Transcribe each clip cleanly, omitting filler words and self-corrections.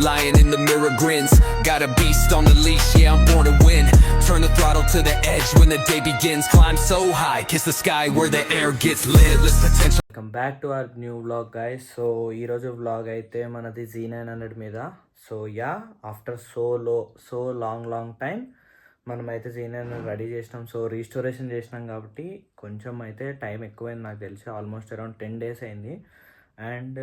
Lion in the mirror grins. Got a beast on the leash, yeah, I'm born to win. Turn the throttle to the edge when the day begins. Climb so high, kiss the sky where the air gets limitless potential. Welcome back to our new vlog guys. So ఈరోజు vlog అయితే మనది Z900 మీద. So yeah, after so long time మనమైతే Z900 ready చేసినాం. So restoration చేసినాం కాబట్టి కొంచెం అయితే టైం ఎక్కువైంది నాకు తెలిసి. ఆల్మోస్ట్ అరౌండ్ 10 days అయింది. అండ్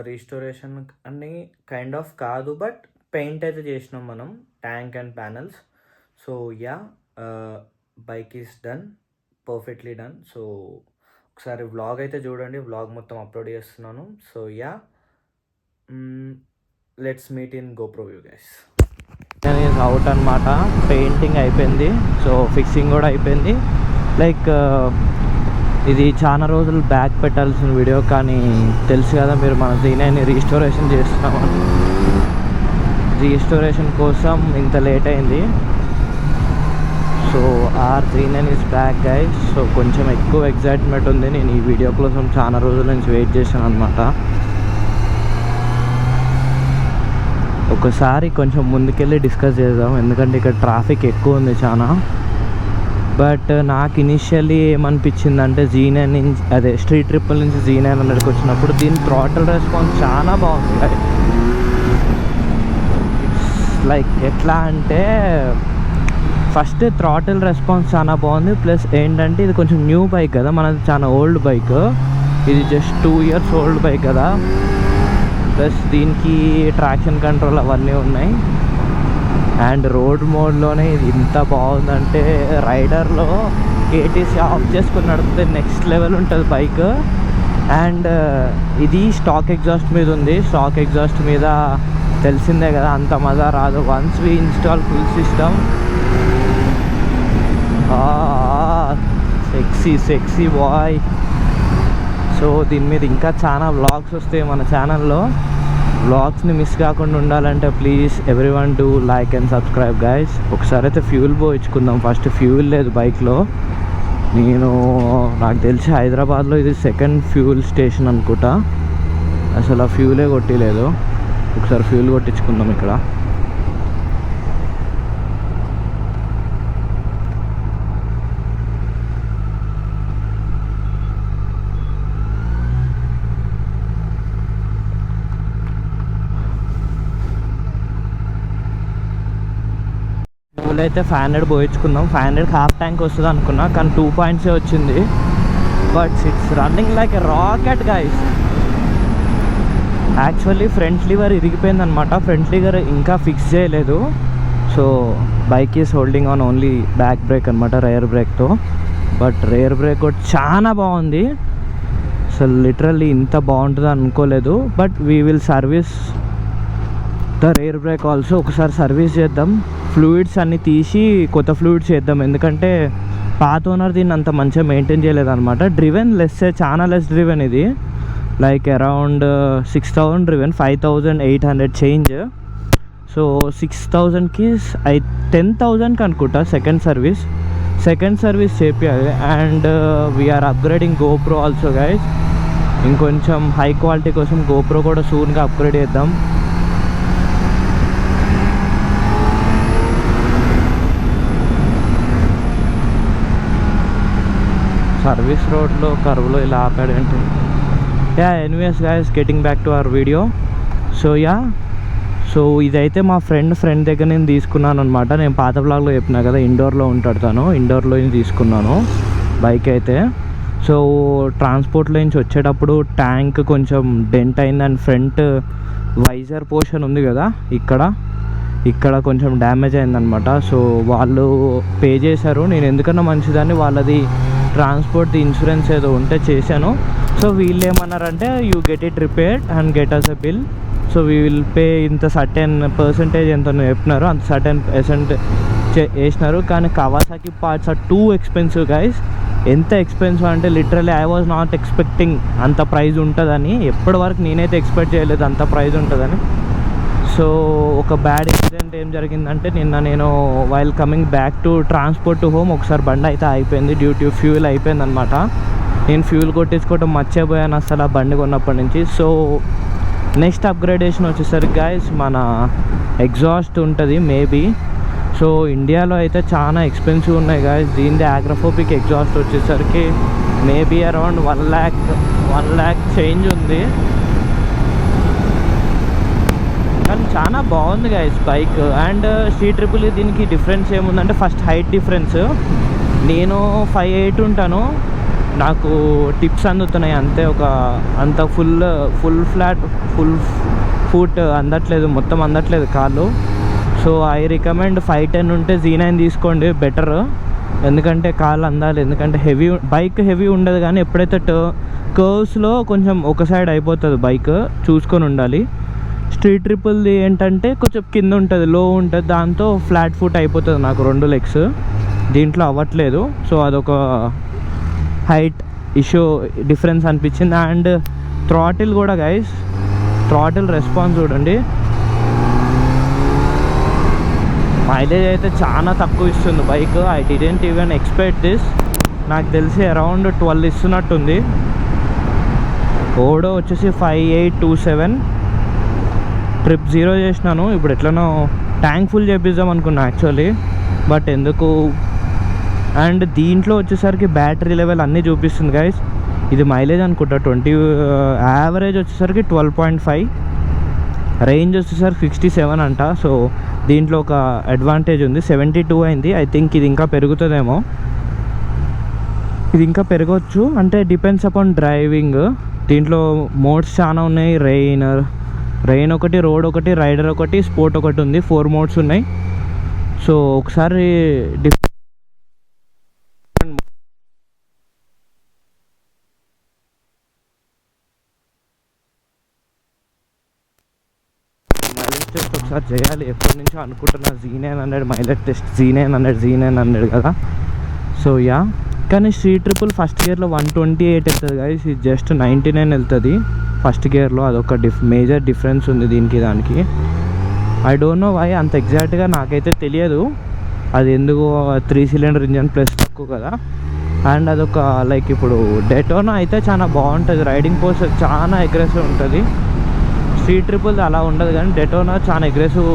రీస్టోరేషన్ అన్ని కైండ్ ఆఫ్ కాదు, బట్ పెయింట్ అయితే చేసినాం మనం, tank and panels. So yeah, bike is done, perfectly done. So ఒకసారి వ్లాగ్ అయితే చూడండి, వ్లాగ్ మొత్తం అప్లోడ్ చేస్తున్నాను. So yeah, let's meet in GoPro view guys. Out అనమాట, పెయింటింగ్ అయిపోయింది, సో ఫిక్సింగ్ కూడా అయిపోయింది. లైక్ ఇది చాలా రోజులు బ్యాక్ పెట్టాల్సిన వీడియో, కానీ తెలుసు కదా మీరు, మన Z9 రీస్టోరేషన్ చేస్తున్నామని. రీస్టోరేషన్ కోసం ఇంత లేట్ అయింది. So our Z9 is back guys. So కొంచెం ఎక్కువ ఎగ్జైట్మెంట్ ఉంది. నేను ఈ వీడియో కోసం చాలా రోజుల నుంచి వెయిట్ చేశాను అనమాట. ఒకసారి కొంచెం ముందుకెళ్ళి డిస్కస్ చేద్దాం, ఎందుకంటే ఇక్కడ ట్రాఫిక్ ఎక్కువ ఉంది చాలా. బట్ నాకు ఇనిషియల్లీ ఏమనిపించిందంటే, Z9 నుంచి, అదే స్ట్రీట్ ట్రిపుల్ నుంచి Z900కి వచ్చినప్పుడు దీని థ్రాటిల్ రెస్పాన్స్ చాలా బాగుంది. లైక్ ఎట్లా అంటే, ఫస్ట్ థ్రాటిల్ రెస్పాన్స్ చాలా బాగుంది. ప్లస్ ఏంటంటే ఇది కొంచెం న్యూ బైక్ కదా, మనది చాలా ఓల్డ్ బైక్. ఇది జస్ట్ 2 years ఓల్డ్ బైక్ కదా. ప్లస్ దీనికి ట్రాక్షన్ కంట్రోల్ అవన్నీ ఉన్నాయి. అండ్ రోడ్ మోడ్లోనే ఇది ఇంత బాగుందంటే, రైడర్లో కేటీసీ ఆఫ్ చేసుకుని నడిపితే నెక్స్ట్ లెవెల్ ఉంటుంది బైక్. అండ్ ఇది స్టాక్ ఎగ్జాస్ట్ మీద ఉంది. స్టాక్ ఎగ్జాస్ట్ మీద తెలిసిందే కదా, అంత మజా రాదు. Once we install full system, sexy boy. So దీని మీద ఇంకా చాలా వ్లాగ్స్ వస్తాయి మన ఛానల్లో. వ్లాగ్స్ని మిస్ కాకుండా ఉండాలంటే please everyone do like and subscribe guys. ఒకసారి అయితే ఫ్యూల్ పోయించుకుందాం. ఫస్ట్ ఫ్యూల్ లేదు బైక్లో. నాకు తెలిసి హైదరాబాద్లో ఇది 2nd ఫ్యూల్ స్టేషన్ అనుకుంటా. అసలు ఆ ఫ్యూలే కొట్టలేదు. ఒకసారి ఫ్యూల్ కొట్టించుకుందాం ఇక్కడ. ఫ్యూల్ అయితే 500 పోయించుకుందాం. 500 హాఫ్ ట్యాంక్ వస్తుంది అనుకున్నా, కానీ 2 points వచ్చింది. But it's running like a rocket guys. Actually front lever ఇరిగిపోయింది అనమాట. ఫ్రంట్ లివర్ ఇంకా ఫిక్స్ చేయలేదు. So bike is holding on only back brake అనమాట, రేర్ బ్రేక్తో. బట్ రేర్ బ్రేక్ కూడా చాలా బాగుంది. అసలు లిటరల్లీ ఇంత బాగుంటుంది అనుకోలేదు. But we will service the rear brake also. ఒకసారి సర్వీస్ చేద్దాం, ఫ్లూయిడ్స్ అన్నీ తీసి కొత్త ఫ్లూయిడ్స్ చేద్దాం. ఎందుకంటే పాత ఓనర్ దీన్ని అంత మంచిగా మెయింటైన్ చేయలేదన్నమాట. డ్రివెన్ చాలా లెస్ డ్రివెన్ ఇది. Like around 6,000 driven, 5,800 change. So 6,000కి 10,000కి అనుకుంటా సెకండ్ సర్వీస్ చేయాలి. And we are upgrading GoPro also guys. ఇంకొంచెం హై క్వాలిటీ కోసం గోప్రో కూడా సూన్గా అప్గ్రేడ్ చేద్దాం. సర్వీస్ రోడ్లో కర్వ్లో ఇలా ఆపాడంటే. Yeah, anyways guys, getting back to our video. So yeah, so ఇదైతే మా ఫ్రెండ్ దగ్గర నేను తీసుకున్నాను అనమాట. నేను పాత బ్లాగ్లో చెప్పినా కదా, ఇండోర్లో ఉంటాడు తను. ఇండోర్లో తీసుకున్నాను బైక్ అయితే. సో ట్రాన్స్పోర్ట్లో నుంచి వచ్చేటప్పుడు ట్యాంక్ కొంచెం డెంట్ అయింది. అండ్ ఫ్రంట్ వైజర్ పోర్షన్ ఉంది కదా, ఇక్కడ కొంచెం డ్యామేజ్ అయిందనమాట. సో వాళ్ళు పే చేశారు. నేను ఎందుకన్నా మంచిదాన్ని వాళ్ళది ట్రాన్స్పోర్ట్ ఇన్సూరెన్స్ ఏదో ఉంటే చేశాను. సో వీళ్ళు ఏమన్నారంటే, you get it repaired and get us a bill. So we will pay ఇంత సర్టెన్ పర్సంటేజ్ ఎంత చెప్పినారు, అంత సర్టెన్ పర్సెంట్ వేసినారు. కానీ Kawasaki parts are too expensive guys. ఎంత ఎక్స్పెన్సివ్ అంటే literally I was not expecting అంత ప్రైజ్ ఉంటుందని. ఎప్పటి వరకు నేనైతే ఎక్స్పెక్ట్ చేయలేదు అంత ప్రైజ్ ఉంటుందని. సో ఒక బ్యాడ్ ఇన్సిడెంట్ ఏం జరిగిందంటే, నిన్న నేను while coming back to transport to home ఒకసారి బండి అయితే అయిపోయింది, డ్యూ టు ఫ్యూల్ అయిపోయింది అనమాట. నేను ఫ్యూల్ కొట్టించుకోవటం మర్చిపోయాను అసలు ఆ బండి కొన్నప్పటి నుంచి. సో నెక్స్ట్ అప్గ్రేడేషన్ వచ్చేసరికి గైస్ మన ఎగ్జాస్ట్ ఉంటుంది మేబీ. సో ఇండియాలో అయితే చాలా ఎక్స్పెన్సివ్ ఉన్నాయి గైస్. దీనిది ఆగ్రాఫోబిక్ ఎగ్జాస్ట్ వచ్చేసరికి మేబీ అరౌండ్ 1 lakh చేంజ్ ఉంది. కానీ చాలా బాగుంది గైస్ బైక్. అండ్ C-triple దీనికి డిఫరెన్స్ ఏముందంటే ఫస్ట్ హైట్ డిఫరెన్స్. నేను 5'8" ఉంటాను, నాకు టిప్స్ అందుతున్నాయి అంతే. అంత ఫుల్ ఫుట్ అందట్లేదు, మొత్తం అందట్లేదు కాళ్ళు. సో ఐ రికమెండ్ 5'10" ఉంటే Z9 తీసుకోండి బెటర్. ఎందుకంటే కాళ్ళు అందాలి, ఎందుకంటే బైక్ హెవీ ఉండదు. కానీ ఎప్పుడైతే కర్వ్స్లో కొంచెం ఒక సైడ్ అయిపోతుంది బైక్, చూసుకొని ఉండాలి. C-triple ఏంటంటే కొంచెం కింద ఉంటుంది, లో ఉంటుంది, దాంతో ఫ్లాట్ ఫుట్ అయిపోతుంది నాకు 2 legs. దీంట్లో అవ్వట్లేదు. సో అదొక హైట్ ఇష్యూ డిఫరెన్స్ అనిపించింది. అండ్ థ్రాటిల్ కూడా గైస్, థ్రాటిల్ రెస్పాన్స్ చూడండి, మైలేజ్ అయితే చాలా తక్కువ ఇస్తుంది bike. I didn't even expect this. నాకు తెలిసి అరౌండ్ 12 ఇస్తున్నట్టుంది. ఓడో వచ్చేసి 5827. ట్రిప్ 0 చేసినాను. ఇప్పుడు ఎట్లనో ట్యాంక్ ఫుల్ చేపిద్దాం అనుకున్నా యాక్చువల్లీ, బట్ ఎందుకు. అండ్ దీంట్లో వచ్చేసరికి బ్యాటరీ లెవెల్ అన్నీ చూపిస్తుంది గైస్. ఇది మైలేజ్ అనుకుంటా 20, యావరేజ్ వచ్చేసరికి 12.5, రేంజ్ వచ్చేసరికి 67 అంట. సో దీంట్లో ఒక అడ్వాంటేజ్ ఉంది, 72 అయింది. ఐ థింక్ ఇది ఇంకా పెరుగుతుందేమో, ఇది ఇంకా పెరగవచ్చు. అంటే డిపెండ్స్ అపాన్ డ్రైవింగ్. దీంట్లో మోడ్స్ చాలా ఉన్నాయి. రెయిన్ ఒకటి, రోడ్ ఒకటి, రైడర్ ఒకటి, స్పోర్ట్ ఒకటి ఉంది. 4 మోడ్స్ ఉన్నాయి. సో ఒకసారి మైలేజ్ టెస్ట్ ఒకసారి చేయాలి. ఎప్పటి నుంచో అనుకుంటున్నా Z900 మైలేజ్ టెస్ట్, Z900 కదా. సో యా, కానీ C-triple ఫస్ట్ గేర్లో 128 వెళ్తుంది గైస్, ఇది జస్ట్ 99 వెళ్తుంది ఫస్ట్ గేర్లో. అదొక మేజర్ డిఫరెన్స్ ఉంది దీనికి దానికి. ఐ డోంట్ నో వై, అంత ఎగ్జాక్ట్గా నాకైతే తెలియదు అది ఎందుకు. 3 cylinder ఇంజన్ ప్లస్ తక్కువ కదా. అండ్ అదొక లైక్ ఇప్పుడు డెటోనా అయితే చాలా బాగుంటుంది, రైడింగ్ పోస్చర్ చాలా అగ్రెసివ్ ఉంటుంది. C-triple అలా ఉండదు, కానీ డెటోనా చాలా అగ్రెసివ్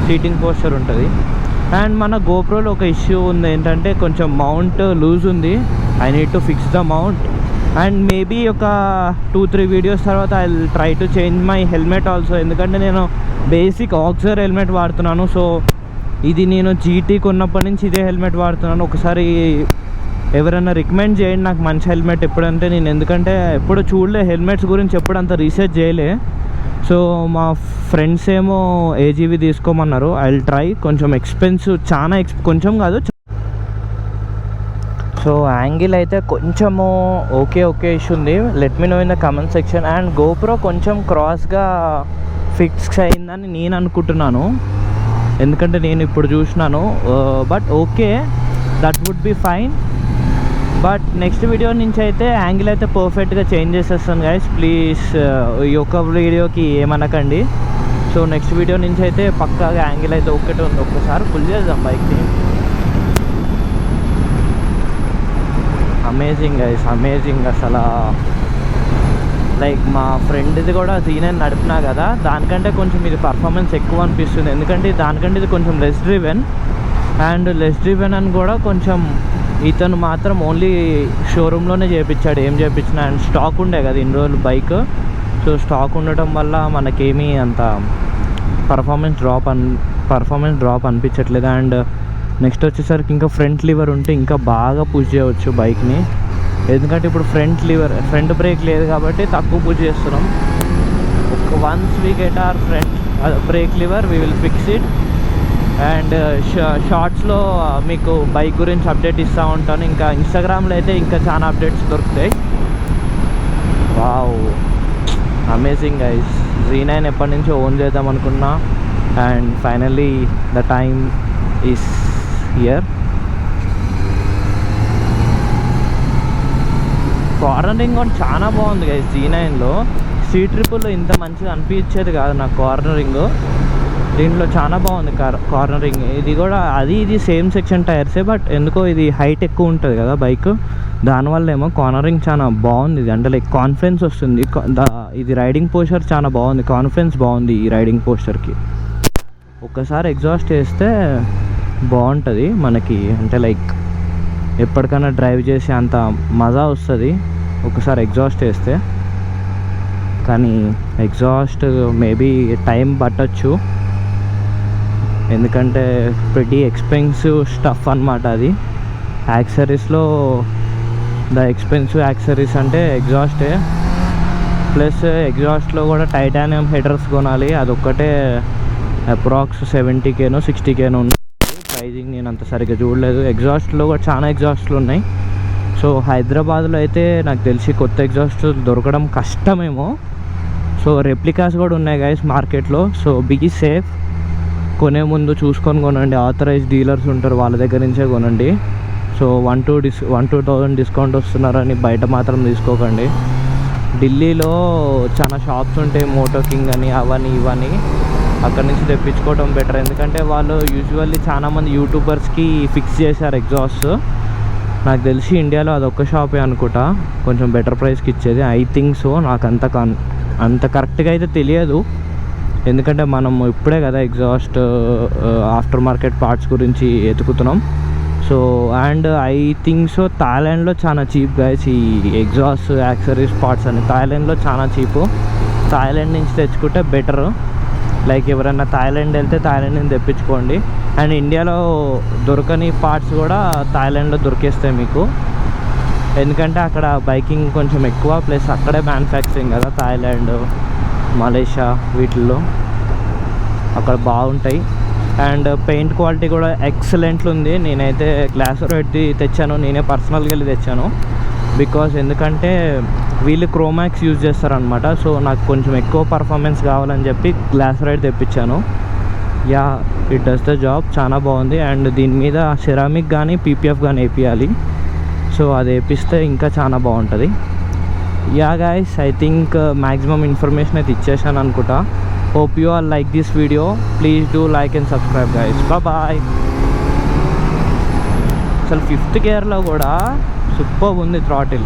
సీటింగ్ పోస్చర్ ఉంటుంది. అండ్ మన గోప్రోలో ఒక ఇష్యూ ఉంది ఏంటంటే కొంచెం మౌంట్ లూజ్ ఉంది. I need to fix the mount. And maybe ఒక 2-3 వీడియోస్ తర్వాత I will try to change my helmet also. ఎందుకంటే నేను బేసిక్ ఆక్సర్ హెల్మెట్ వాడుతున్నాను. సో ఇది నేను GT కొన్నప్పటి నుంచి ఇదే హెల్మెట్ వాడుతున్నాను. ఒకసారి ఎవరైనా రికమెండ్ చేయండి నాకు మంచి హెల్మెట్ ఎప్పుడంటే. నేను ఎందుకంటే ఎప్పుడు చూడలే హెల్మెట్స్ గురించి, ఎప్పుడు అంత రీసెర్చ్ చేయలే. సో మా ఫ్రెండ్స్ ఏమో AGV తీసుకోమన్నారు. I will try. కొంచెం ఎక్స్పెన్సివ్, చాలా కొంచెం కాదు. సో యాంగిల్ అయితే కొంచెము ఓకే ఇష్యూ ఉంది. Let me know in the comment section. And GoPro కొంచెం క్రాస్గా ఫిక్స్ అయిందని నేను అనుకుంటున్నాను, ఎందుకంటే నేను ఇప్పుడు చూసినాను. But okay, that would be fine. But next video నుంచి అయితే యాంగిల్ అయితే పర్ఫెక్ట్గా చేంజ్ చేసేస్తాను గైస్. ప్లీజ్ ఈ ఒక్క వీడియోకి ఏమనకండి. సో నెక్స్ట్ వీడియో నుంచి అయితే పక్కాగా యాంగిల్ అయితే ఒక్కటే ఉంది. ఒక్కసారి ఫుల్ చేద్దాం బైక్ని. అమేజింగ్ గైస్, అమేజింగ్ అసలు. లైక్ మా ఫ్రెండ్ది కూడా Z9 నడిపినా కదా, దానికంటే కొంచెం ఇది పర్ఫార్మెన్స్ ఎక్కువ అనిపిస్తుంది. ఎందుకంటే దానికంటే ఇది కొంచెం less driven. And less driven అని కూడా కొంచెం ఇతను మాత్రం ఓన్లీ షోరూంలోనే చేయించాడు, ఏం చేయించినా. అండ్ స్టాక్ ఉండే కదా ఇన్ని రోజులు బైక్. సో స్టాక్ ఉండటం వల్ల మనకేమీ అంత పర్ఫార్మెన్స్ డ్రాప్ అనిపించట్లేదు. అండ్ నెక్స్ట్ వచ్చేసరికి ఇంకా ఫ్రంట్ లివర్ ఉంటే ఇంకా బాగా పుష్ చేయవచ్చు బైక్ని. ఎందుకంటే ఇప్పుడు ఫ్రంట్ బ్రేక్ లేదు కాబట్టి తక్కువ పుష్ చేస్తున్నాం. Once we get our front brake lever we will fix it. And షార్ట్స్లో మీకు బైక్ గురించి అప్డేట్ ఇస్తూ ఉంటాను. ఇంకా ఇన్స్టాగ్రామ్లో అయితే ఇంకా చాలా అప్డేట్స్ దొరుకుతాయి. Wow, amazing guys. Z9 ఎప్పటి నుంచో ఓన్ చేద్దాం అనుకున్నా. And finally the time is here. Cornering కూడా చాలా బాగుంది గైస్ Z9లో. C-triple ఇంత మంచిగా అనిపించేది కాదు నాకు కార్నరింగ్. దీంట్లో చాలా బాగుంది కార్నరింగ్. ఇది కూడా ఇది సేమ్ సెక్షన్ టైర్సే, బట్ ఎందుకో ఇది హైట్ ఎక్కువ ఉంటుంది కదా బైక్, దానివల్ల ఏమో కార్నరింగ్ చాలా బాగుంది. ఇది అంటే లైక్ కాన్ఫిడెన్స్ వస్తుంది. ఇది రైడింగ్ పోస్చర్ చాలా బాగుంది, కాన్ఫిడెన్స్ బాగుంది ఈ రైడింగ్ పోస్చర్కి. ఒక్కసారి ఎగ్జాస్ట్ వేస్తే బాగుంటుంది మనకి, అంటే లైక్ ఎప్పటికైనా డ్రైవ్ చేసి అంత మజా వస్తుంది ఒకసారి ఎగ్జాస్ట్ వేస్తే. కానీ ఎగ్జాస్ట్ మేబీ టైం పట్టచ్చు, ఎందుకంటే pretty ఎక్స్పెన్సివ్ స్టఫ్ అన్నమాట అది. యాక్సరీస్లో ఎక్స్పెన్సివ్ యాక్సరీస్ అంటే ఎగ్జాస్టే, ప్లస్ ఎగ్జాస్ట్లో కూడా టైటానియం హెడర్స్ కొనాలి. అదొక్కటే అప్రాక్స్ 70K 60K ఉంది ప్రైజింగ్. నేను అంత సరిగ్గా చూడలేదు. ఎగ్జాస్ట్లో కూడా చాలా ఎగ్జాస్ట్లు ఉన్నాయి. సో హైదరాబాద్లో అయితే నాకు తెలిసి కొత్త ఎగ్జాస్ట్ దొరకడం కష్టమేమో. సో రెప్లికాస్ కూడా ఉన్నాయి గైస్ మార్కెట్లో. సో బీ సేఫ్, కొనే ముందు చూసుకొని కొనండి. ఆథరైజ్ డీలర్స్ ఉంటారు, వాళ్ళ దగ్గర నుంచే కొనండి. సో 1-2,000 డిస్కౌంట్ వస్తున్నారని బయట మాత్రం తీసుకోకండి. ఢిల్లీలో చాలా షాప్స్ ఉంటాయి, మోటో కింగ్ అని అవని ఇవని, అక్కడ నుంచి తెప్పించుకోవడం బెటర్. ఎందుకంటే వాళ్ళు యూజువల్లీ చాలామంది యూట్యూబర్స్కి ఫిక్స్ చేశారు ఎగ్జాస్ట్. నాకు తెలిసి ఇండియాలో అదొక్క షాపే అనుకుంటా కొంచెం బెటర్ ప్రైస్కి ఇచ్చేది, ఐ థింక్ సో. నాకు అంత కరెక్ట్గా అయితే తెలియదు, ఎందుకంటే మనం ఇప్పుడే కదా ఎగ్జాస్ట్ ఆఫ్టర్ మార్కెట్ పార్ట్స్ గురించి ఎతుకుతున్నాం. So and I think so థాయిలాండ్లో చాలా చీప్ గైస్ ఈ ఎగ్జాస్ట్ యాక్సరీస్ పార్ట్స్ అని. థాయిలాండ్లో చాలా చీపు, థాయిలాండ్ నుంచి తెచ్చుకుంటే బెటర్. లైక్ ఎవరైనా థాయిలాండ్ వెళ్తే థాయిలాండ్ నుంచి తెప్పించుకోండి. అండ్ ఇండియాలో దొరకని పార్ట్స్ కూడా థాయిలాండ్లో దొరికేస్తాయి మీకు, ఎందుకంటే అక్కడ బైకింగ్ కొంచెం ఎక్కువ, ప్లస్ అక్కడే మ్యానుఫ్యాక్చరింగ్ కదా, థాయిలాండ్, మలేషియా వీటిల్లో అక్కడ బాగుంటాయి. అండ్ పెయింట్ క్వాలిటీ కూడా ఎక్సలెంట్లు ఉంది. నేనైతే గ్లాసరైడ్ది తెచ్చాను, నేనే పర్సనల్గా వెళ్ళి తెచ్చాను. బికాజ్ ఎందుకంటే వీళ్ళు క్రోమాక్స్ యూజ్ చేస్తారనమాట. సో నాకు కొంచెం ఎక్కువ పర్ఫార్మెన్స్ కావాలని చెప్పి గ్లాసరైడ్ తెప్పించాను. Yeah, it does the job, చాలా బాగుంది. అండ్ దీని మీద సెరామిక్ కానీ పీపీఎఫ్ కానీ వేపియాలి. సో అది వేపిస్తే ఇంకా చాలా బాగుంటుంది. Yeah guys, I think maximum information అయితే ఇచ్చేసాను అనుకుంటా. Hope you all like this video. Please do like and subscribe guys. Bye. అసలు 5th గేర్లో కూడా సూపర్ ఉంది థ్రాటిల్.